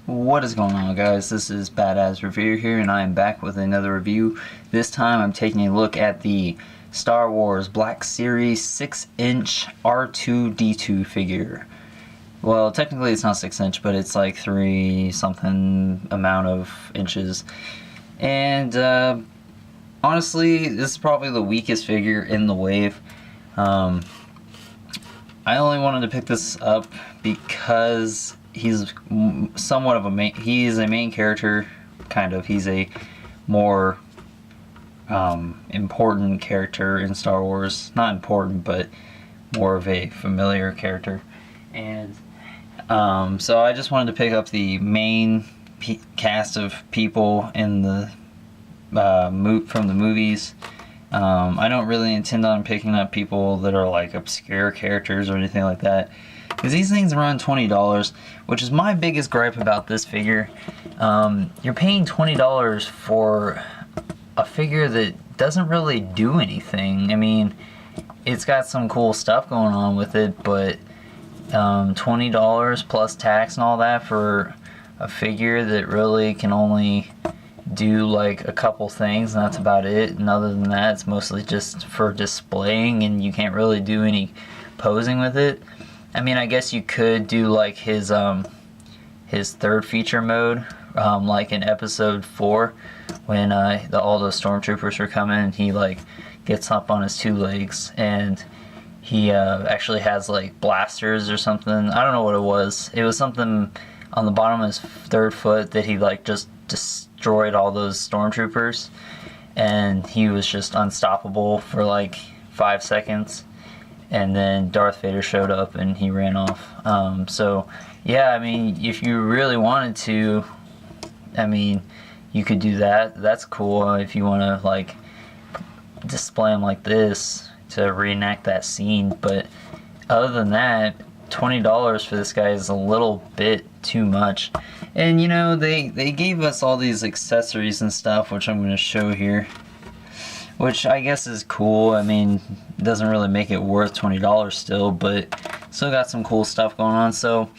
What is going on, guys? This is Badass Review here, and I am back with another review. This time I'm taking a look at the Star Wars Black Series 6-inch R2-D2 figure. Well, technically it's not 6-inch, but it's like 3 something amount of inches. And honestly, this is probably the weakest figure in the wave. I only wanted to pick this up because he's somewhat of a main. He is a main character, kind of. He's a more important character in Star Wars. Not important, but more of a familiar character. And so I just wanted to pick up the main cast of people in the from the movies. I don't really intend on picking up people that are like obscure characters or anything like that, because these things run $20, which is my biggest gripe about this figure. You're paying $20 for a figure that doesn't really do anything. I mean, it's got some cool stuff going on with it, but $20 plus tax and all that for a figure that really can only do like a couple things, and that's about it. And other than that, it's mostly just for displaying, and you can't really do any posing with it. I mean, I guess you could do like his third feature mode, like in episode 4 when all those stormtroopers are coming, and he like gets up on his 2 legs, and he actually has like blasters or something. I don't know what it was. It was something on the bottom of his 3rd foot that he like just destroyed all those stormtroopers, and he was just unstoppable for like 5 seconds, and then Darth Vader showed up and he ran off. So yeah, I mean, if you really wanted to, I mean, you could do that. That's cool if you want to like display him like this to reenact that scene. But other than that, $20 for this guy is a little bit too much. And you know, they gave us all these accessories and stuff, which I'm going to show here, which I guess is cool. I mean, it doesn't really make it worth $20 still, but still got some cool stuff going on. So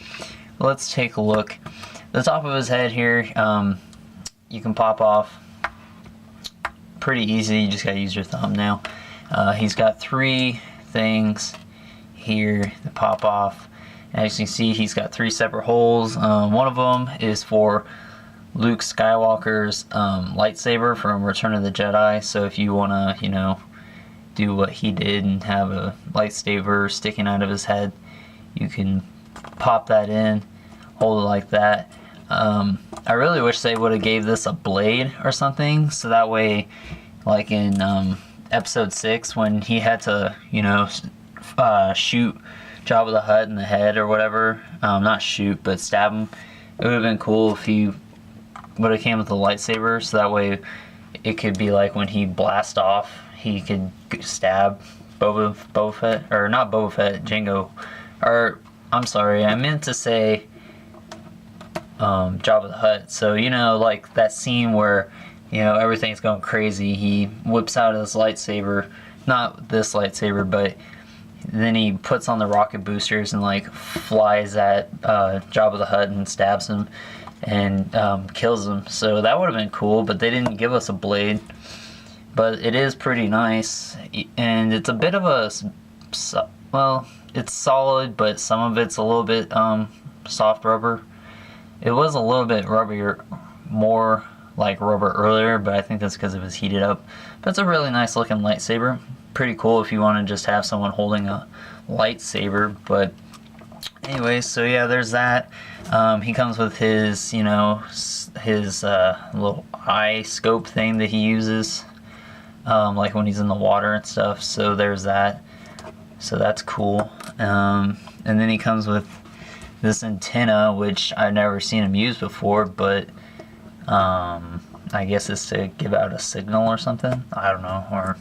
let's take a look. The top of his head here, you can pop off pretty easy. You just gotta use your thumbnail. He's got 3 things here that pop off. As you can see, he's got 3 separate holes. One of them is for Luke Skywalker's lightsaber from Return of the Jedi. So if you want to, you know, do what he did and have a lightsaber sticking out of his head, you can pop that in, hold it like that. I really wish they would have gave this a blade or something, so that way, like in episode 6 when he had to, you know, shoot Jabba the Hutt in the head or whatever, not shoot, but stab him. It would have been cool if he would have came with a lightsaber, so that way it could be like when he blasts off, he could stab Boba Fett, or not Boba Fett, Jango, or I'm sorry, I meant to say Jabba the Hutt. So you know, like that scene where, you know, everything's going crazy, he whips out his lightsaber, not this lightsaber, but then he puts on the rocket boosters and like flies at Jabba the Hutt and stabs him and kills him. So that would have been cool, but they didn't give us a blade. But it is pretty nice, and it's a bit of a, well, it's solid, but some of it's a little bit soft rubber. It was a little bit rubbier, more like rubber earlier, but I think that's because it was heated up. But it's a really nice looking lightsaber. Pretty cool if you want to just have someone holding a lightsaber. But anyway, so yeah, there's that. He comes with his, you know, his little eye scope thing that he uses, like when he's in the water and stuff. So there's that. So that's cool. And then he comes with this antenna, which I've never seen him use before, but I guess it's to give out a signal or something. I don't know, or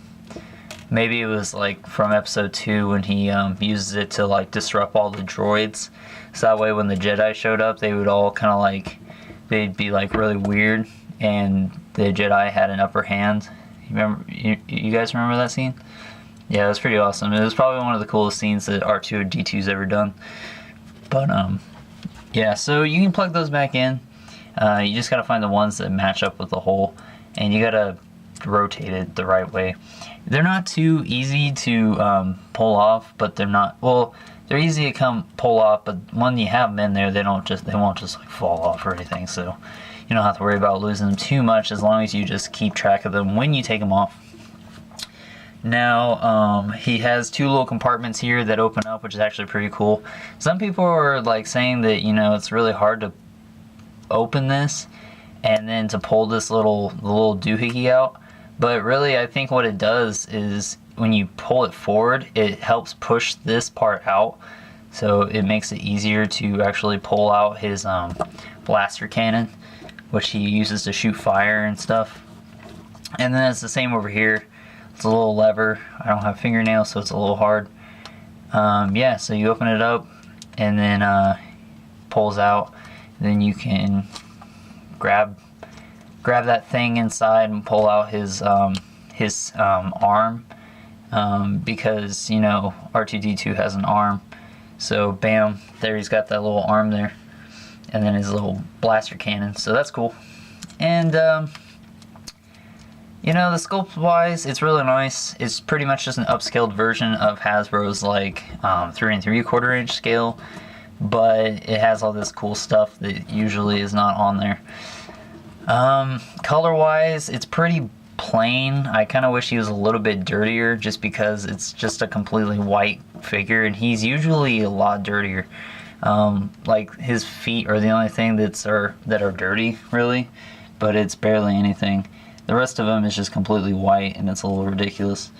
maybe it was like from episode 2 when he uses it to like disrupt all the droids, so that way when the Jedi showed up, they would all kind of like, they'd be like really weird, and the Jedi had an upper hand. You guys remember that scene? Yeah, it was pretty awesome. It was probably one of the coolest scenes that R2-D2's ever done. But yeah, so you can plug those back in. You just gotta find the ones that match up with the hole, and you gotta rotate it the right way. They're not too easy to pull off, but they're not, well, they're easy to pull off, but when you have them in there, they won't just like fall off or anything, so you don't have to worry about losing them too much as long as you just keep track of them when you take them off. Now, he has 2 little compartments here that open up, which is actually pretty cool. Some people are like saying that, you know, it's really hard to open this and then to pull this little doohickey out. But really, I think what it does is when you pull it forward, it helps push this part out. So it makes it easier to actually pull out his blaster cannon, which he uses to shoot fire and stuff. And then it's the same over here. It's a little lever. I don't have fingernails, so it's a little hard. Yeah, so you open it up, and then pulls out. Then you can grab that thing inside and pull out his arm, because, you know, R2-D2 has an arm. So bam, there he's got that little arm there, and then his little blaster cannon. So that's cool. And you know, the sculpt wise, it's really nice. It's pretty much just an upscaled version of Hasbro's like 3 3/4 inch scale, but it has all this cool stuff that usually is not on there. Color wise, it's pretty plain. I kind of wish he was a little bit dirtier, just because it's just a completely white figure, and he's usually a lot dirtier. Like his feet are the only thing that are dirty, really, but it's barely anything. The rest of them is just completely white, and it's a little ridiculous.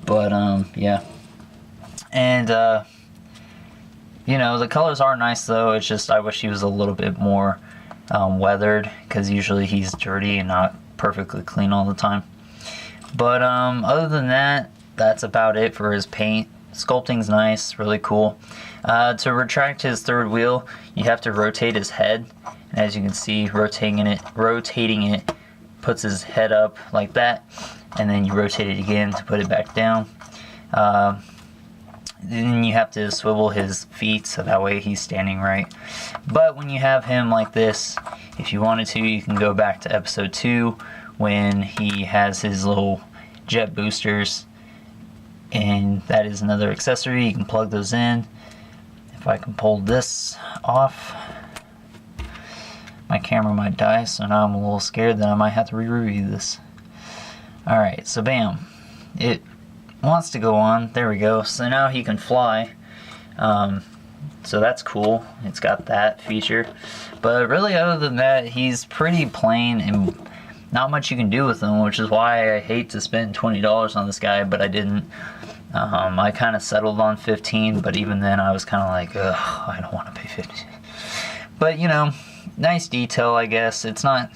But yeah, and you know, the colors are nice though. It's just I wish he was a little bit more weathered, because usually he's dirty and not perfectly clean all the time. But other than that, that's about it for his paint. Sculpting's nice, really cool. To retract his 3rd wheel, you have to rotate his head, and as you can see, rotating it puts his head up like that, and then you rotate it again to put it back down. Then you have to swivel his feet so that way he's standing right. But when you have him like this, if you wanted to, you can go back to episode 2 when he has his little jet boosters, and that is another accessory. You can plug those in. If I can pull this off, my camera might die, so now I'm a little scared that I might have to re-review this. Alright, so bam. It wants to go on. There we go. So now he can fly. So that's cool. It's got that feature. But really, other than that, he's pretty plain and not much you can do with him, which is why I hate to spend $20 on this guy, but I didn't. I kind of settled on 15, but even then I was kind of like, ugh, I don't want to pay 50. But, you know, nice detail, I guess. It's not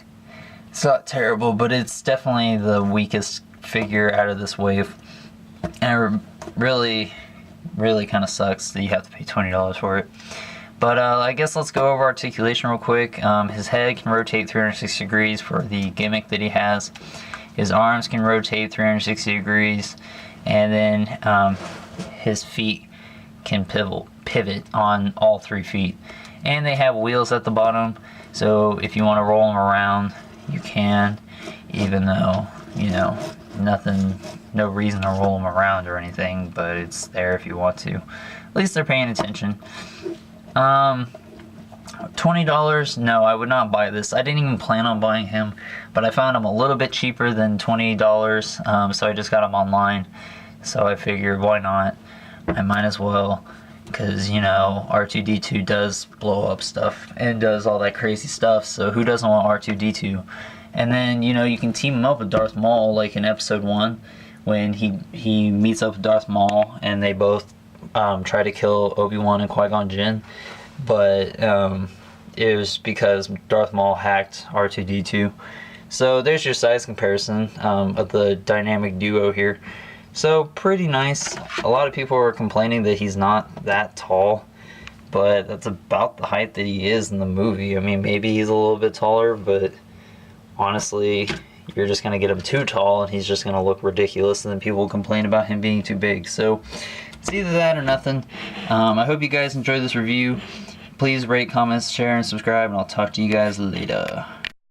terrible, but it's definitely the weakest figure out of this wave. And it really kind of sucks that you have to pay $20 for it. But I guess let's go over articulation real quick. His head can rotate 360 degrees for the gimmick that he has. His arms can rotate 360 degrees. And then his feet can pivot on all 3 feet. And they have wheels at the bottom, so if you want to roll them around, you can, even though, you know, no reason to roll them around or anything, but it's there if you want to. At least they're paying attention. $20, no, I would not buy this. I didn't even plan on buying him, but I found him a little bit cheaper than $20, so I just got him online. So I figured, why not? I might as well, because, you know, R2-D2 does blow up stuff and does all that crazy stuff, so who doesn't want R2-D2? And then, you know, you can team him up with Darth Maul, like in episode 1, when he meets up with Darth Maul, and they both try to kill Obi-Wan and Qui-Gon Jinn, but it was because Darth Maul hacked R2-D2. So there's your size comparison of the dynamic duo here. So pretty nice. A lot of people are complaining that he's not that tall, but that's about the height that he is in the movie. I mean, maybe he's a little bit taller, but honestly, you're just going to get him too tall and he's just going to look ridiculous, and then people will complain about him being too big. So it's either that or nothing. I hope you guys enjoyed this review. please rate, comment, share, and subscribe, and I'll talk to you guys later.